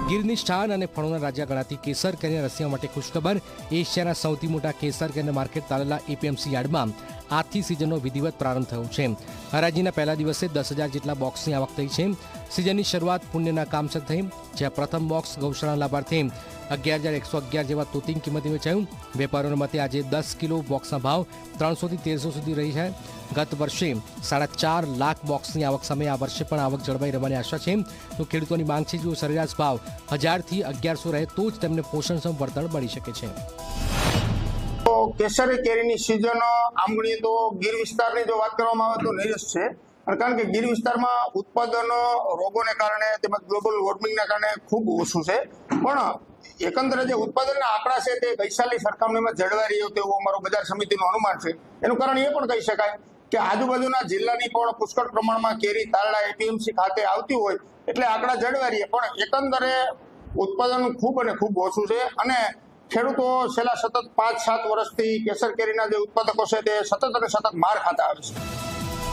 ગીરની શાન અને ફળોના રાજ્ય ગણાતી કેસર કેરીના રસિયા માટે ખુશખબર। એશિયાના સૌથી મોટા કેસર કેરીના માર્કેટ તાલેલા એપીએમસી યાર્ડમાં આજથી સિઝનનો વિધિવત પ્રારંભ થયો છે। હરાજીના પહેલા દિવસે 10,000 જેટલા બોક્સની આવક થઈ છે। સિઝનની શરૂઆત પુણ્યના કામસે થઈ, જ્યાં પ્રથમ બોક્સ ગૌશાળાના લાભાર્થી 11,111 જેવા તોતિંગ કિંમતે વેચાયું। વેપારીઓના મતે આજે 10 કિલો બોક્સના ભાવ 300 થી 1300 સુધી રહી છે। ગત વર્ષે 4.5 લાખ બોક્સની આવક સામે આ વર્ષે પણ આવક જળવાઈ રહેવાની આશા છે। તો ખેડૂતોની માંગ છે જો સરેરાશ ભાવ 1000 થી 1100 રહે તો જ તેમને પોષણક્ષમ વળતર મળી શકે છે। કેસરી કેરીની સિઝન આમ ગણીએ તો ગીર વિસ્તારની જો વાત કરવામાં આવે તો નિરસ છે, કારણ કે ગીર વિસ્તારમાં ઉત્પાદન રોગોને કારણે તેમજ ગ્લોબલ વોર્મિંગના કારણે ખૂબ ઓછું છે, પણ એકંદરે જે ઉત્પાદનના આંકડા છે તે ગઈ સાલની સરખામણીમાં જળવાઈ રહ્યો તેવું અમારું બજાર સમિતિનું અનુમાન છે। એનું કારણ એ પણ કહી શકાય કે આજુબાજુના જિલ્લાની પણ પુષ્કળ પ્રમાણમાં કેરી તારડા એપીએમસી ખાતે આવતી હોય એટલે આંકડા જળવાઈ રહે, પણ એકંદરે ઉત્પાદન ખૂબ અને ખૂબ ઓછું છે અને ખેડૂતો છેલ્લા સતત 5-7 વર્ષથી કેસર કેરીના જે ઉત્પાદકો છે તે સતત અને સતત માર ખાતા આવે છે।